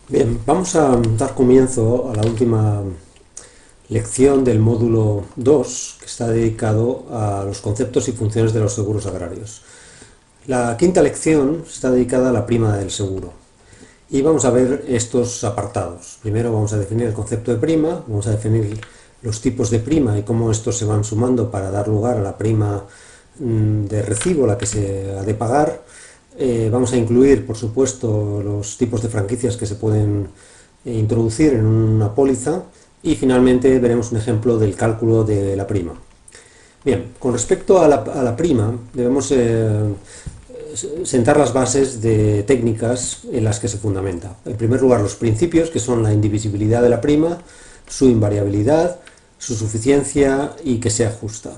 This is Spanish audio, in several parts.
Bien, vamos a dar comienzo a la última lección del módulo 2, que está dedicado a los conceptos y funciones de los seguros agrarios. La quinta lección está dedicada a la prima del seguro. Y vamos a ver estos apartados. Primero vamos a definir el concepto de prima, vamos a definir los tipos de prima y cómo estos se van sumando para dar lugar a la prima de recibo, la que se ha de pagar. Vamos a incluir, por supuesto, los tipos de franquicias que se pueden introducir en una póliza y finalmente veremos un ejemplo del cálculo de la prima. Bien, con respecto a la prima, debemos sentar las bases de técnicas en las que se fundamenta. En primer lugar, los principios, que son la indivisibilidad de la prima, su invariabilidad, su suficiencia y que sea justa.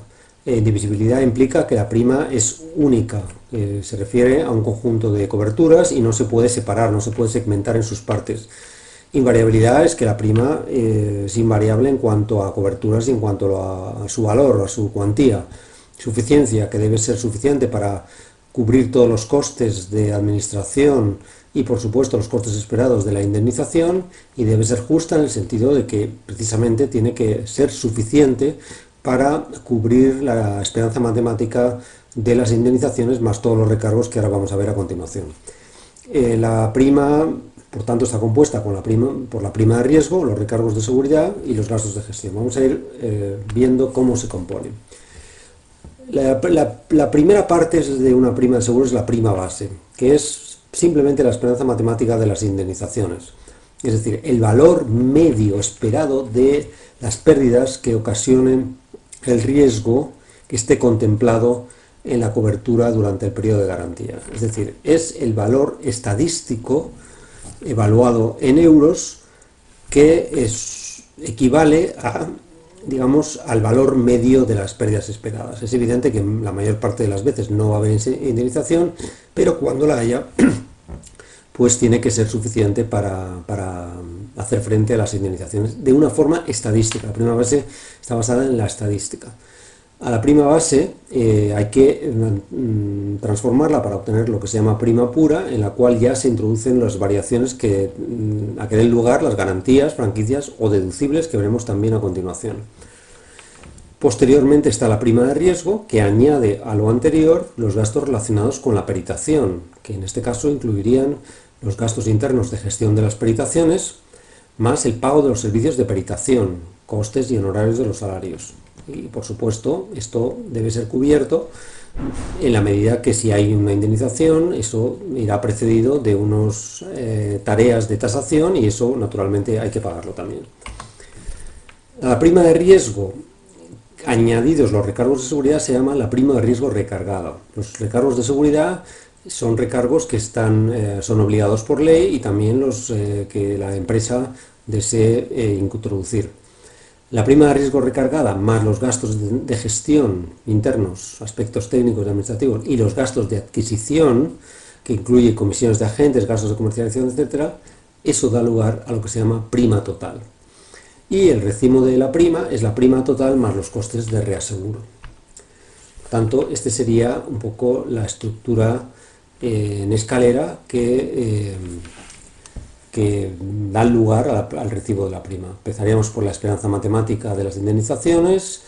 Indivisibilidad implica que la prima es única, se refiere a un conjunto de coberturas y no se puede separar, no se puede segmentar en sus partes. Invariabilidad es que la prima es invariable en cuanto a coberturas y en cuanto a su valor, a su cuantía. Suficiencia, que debe ser suficiente para cubrir todos los costes de administración y, por supuesto, los costes esperados de la indemnización, y debe ser justa en el sentido de que precisamente tiene que ser suficiente para cubrir la esperanza matemática de las indemnizaciones más todos los recargos que ahora vamos a ver a continuación. La prima, por tanto, está compuesta por la prima de riesgo, los recargos de seguridad y los gastos de gestión. Vamos a ir viendo cómo se compone. La primera parte de una prima de seguro es la prima base, que es simplemente la esperanza matemática de las indemnizaciones. Es decir, el valor medio esperado de las pérdidas que ocasionen el riesgo que esté contemplado en la cobertura durante el periodo de garantía. Es decir, es el valor estadístico evaluado en euros que equivale a, digamos, al valor medio de las pérdidas esperadas. Es evidente que la mayor parte de las veces no va a haber indemnización, pero cuando la haya, pues tiene que ser suficiente para hacer frente a las indemnizaciones de una forma estadística. La prima base está basada en la estadística. A la prima base hay que transformarla para obtener lo que se llama prima pura, en la cual ya se introducen las variaciones a que den lugar las garantías, franquicias o deducibles, que veremos también a continuación. Posteriormente está la prima de riesgo, que añade a lo anterior los gastos relacionados con la peritación, que en este caso incluirían los gastos internos de gestión de las peritaciones, más el pago de los servicios de peritación, costes y honorarios de los salarios. Y, por supuesto, esto debe ser cubierto en la medida que, si hay una indemnización, eso irá precedido de unas tareas de tasación, y eso naturalmente hay que pagarlo también. A la prima de riesgo, añadidos los recargos de seguridad, se llama la prima de riesgo recargada. Los recargos de seguridad son recargos que son obligados por ley y también los que la empresa desee introducir. La prima de riesgo recargada más los gastos de gestión internos, aspectos técnicos y administrativos, y los gastos de adquisición, que incluye comisiones de agentes, gastos de comercialización, etc., eso da lugar a lo que se llama prima total. Y el recibo de la prima es la prima total más los costes de reaseguro. Por tanto, este sería un poco la estructura en escalera que dan lugar al recibo de la prima. Empezaríamos por la esperanza matemática de las indemnizaciones.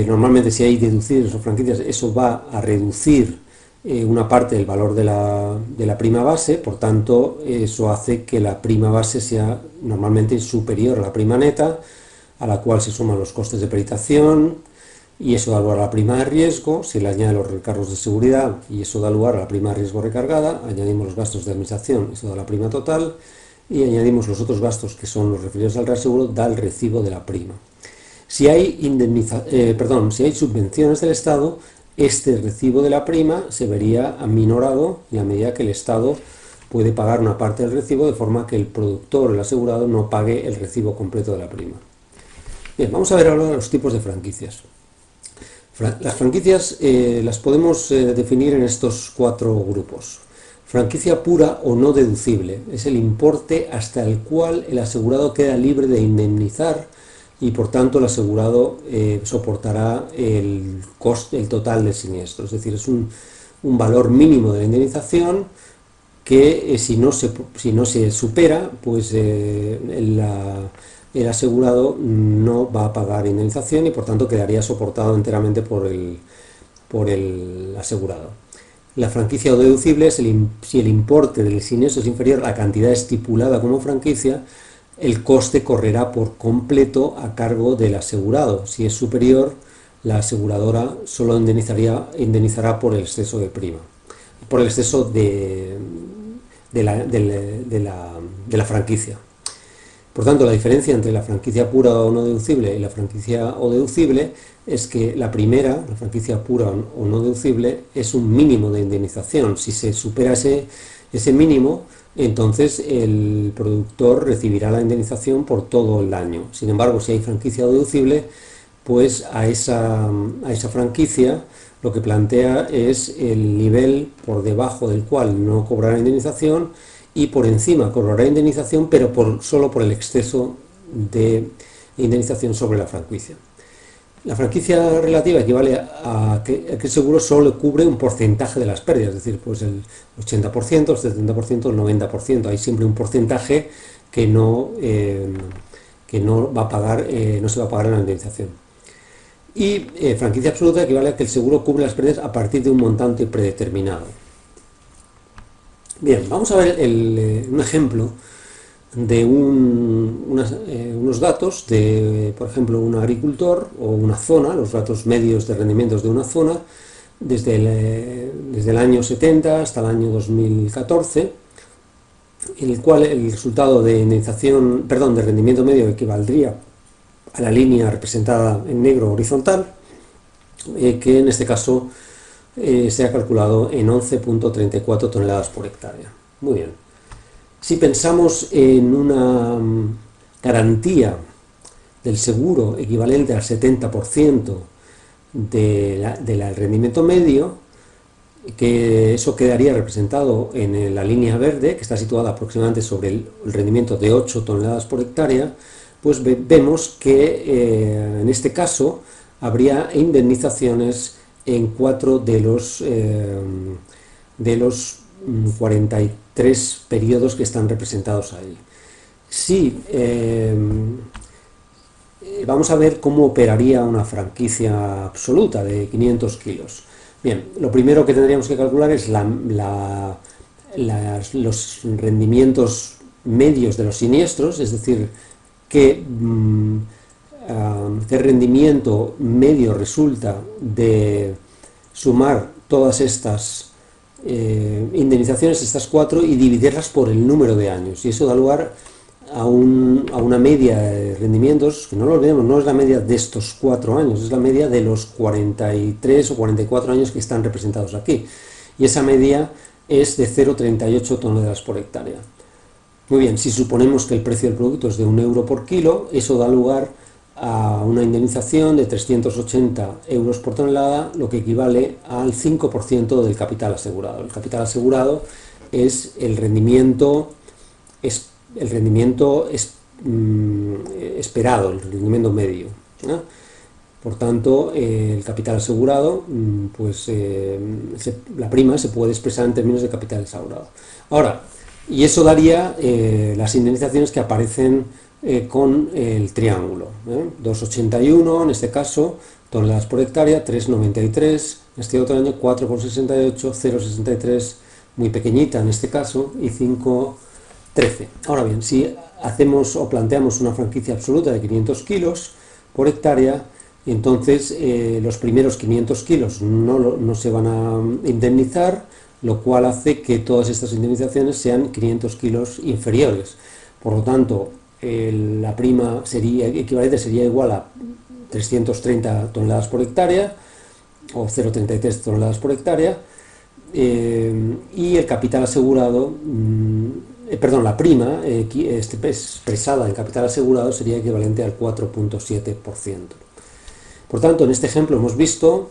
Normalmente, si hay deducibles o franquicias, eso va a reducir una parte del valor de la prima base. Por tanto, eso hace que la prima base sea normalmente superior a la prima neta, a la cual se suman los costes de peritación, y eso da lugar a la prima de riesgo. Se le añade los recargos de seguridad y eso da lugar a la prima de riesgo recargada. Añadimos los gastos de administración, eso da la prima total, y añadimos los otros gastos, que son los referidos al reaseguro, da el recibo de la prima. Si hay subvenciones del Estado, este recibo de la prima se vería aminorado y a medida que el Estado puede pagar una parte del recibo, de forma que el productor o el asegurado no pague el recibo completo de la prima. Bien, vamos a ver ahora los tipos de franquicias. Las franquicias las podemos definir en estos 4 grupos. Franquicia pura o no deducible es el importe hasta el cual el asegurado queda libre de indemnizar, y por tanto el asegurado soportará el coste, el total del siniestro. Es decir, es un valor mínimo de la indemnización que si no se supera, pues el asegurado no va a pagar indemnización y por tanto quedaría soportado enteramente por el asegurado. La franquicia o deducible es si el importe del siniestro es inferior a la cantidad estipulada como franquicia, el coste correrá por completo a cargo del asegurado. Si es superior, la aseguradora solo indemnizará por el exceso de prima, por el exceso de la franquicia. Por tanto, la diferencia entre la franquicia pura o no deducible y la franquicia o deducible es que la primera, la franquicia pura o no deducible, es un mínimo de indemnización. Si se supera ese mínimo, entonces el productor recibirá la indemnización por todo el año. Sin embargo, si hay franquicia o deducible, pues a esa franquicia lo que plantea es el nivel por debajo del cual no cobrará indemnización y por encima cobrará indemnización, pero solo por el exceso de indemnización sobre la franquicia. La franquicia relativa equivale a que el seguro solo cubre un porcentaje de las pérdidas, es decir, pues el 80%, el 70%, el 90%. Hay siempre un porcentaje que no va a pagar, no se va a pagar en la indemnización. Y franquicia absoluta equivale a que el seguro cubre las pérdidas a partir de un montante predeterminado. Bien, vamos a ver un ejemplo de unos datos de, por ejemplo, un agricultor o una zona, los datos medios de rendimientos de una zona, desde el año 70 hasta el año 2014, en el cual el resultado de indemnización, perdón, de rendimiento medio equivaldría a la línea representada en negro horizontal, que en este caso se ha calculado en 11,34 toneladas por hectárea. Muy bien. Si pensamos en una garantía del seguro equivalente al 70% del rendimiento medio, que eso quedaría representado en la línea verde, que está situada aproximadamente sobre el rendimiento de 8 toneladas por hectárea, pues vemos que en este caso habría indemnizaciones en 4 de los 43 periodos que están representados ahí. Sí, vamos a ver cómo operaría una franquicia absoluta de 500 kilos. Bien, lo primero que tendríamos que calcular es los rendimientos medios de los siniestros, es decir, qué rendimiento medio resulta de sumar todas estas indemnizaciones, estas 4, y dividirlas por el número de años. Y eso da lugar a una media de rendimientos, que no lo olvidemos, no es la media de estos 4 años, es la media de los 43 o 44 años que están representados aquí. Y esa media es de 0,38 toneladas por hectárea. Muy bien, si suponemos que el precio del producto es de 1 euro por kilo, eso da lugar a una indemnización de 380 euros por tonelada, lo que equivale al 5% del capital asegurado. El capital asegurado es el rendimiento esperado, el rendimiento medio, ¿no? Por tanto, el capital asegurado, pues la prima se puede expresar en términos de capital asegurado. Ahora, y eso daría las indemnizaciones que aparecen con el triángulo, 2,81 en este caso, toneladas por hectárea, 3,93 en este otro año, 4,68, 0,63 muy pequeñita en este caso y 5,13. Ahora bien, si hacemos o planteamos una franquicia absoluta de 500 kilos por hectárea, entonces los primeros 500 kilos no se van a indemnizar, lo cual hace que todas estas indemnizaciones sean 500 kilos inferiores. Por lo tanto, la prima equivalente sería igual a 330 toneladas por hectárea o 0,33 toneladas por hectárea, y el capital asegurado, la prima expresada en capital asegurado sería equivalente al 4,7%. Por tanto, en este ejemplo hemos visto,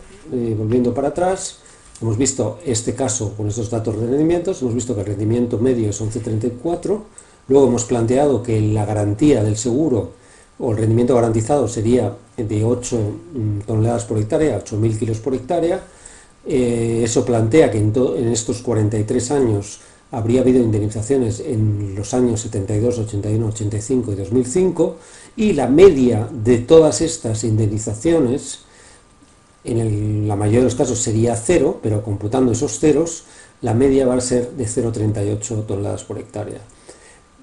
volviendo para atrás, hemos visto este caso con estos datos de rendimientos, hemos visto que el rendimiento medio es 11,34, luego hemos planteado que la garantía del seguro o el rendimiento garantizado sería de 8 toneladas por hectárea, 8.000 kilos por hectárea. Eso plantea que en estos 43 años habría habido indemnizaciones en los años 72, 81, 85 y 2005, y la media de todas estas indemnizaciones, en la mayoría de los casos sería cero, pero computando esos ceros, la media va a ser de 0,38 toneladas por hectárea.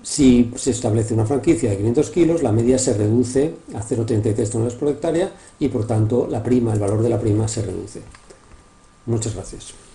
Si se establece una franquicia de 500 kilos, la media se reduce a 0,33 toneladas por hectárea y por tanto el valor de la prima se reduce. Muchas gracias.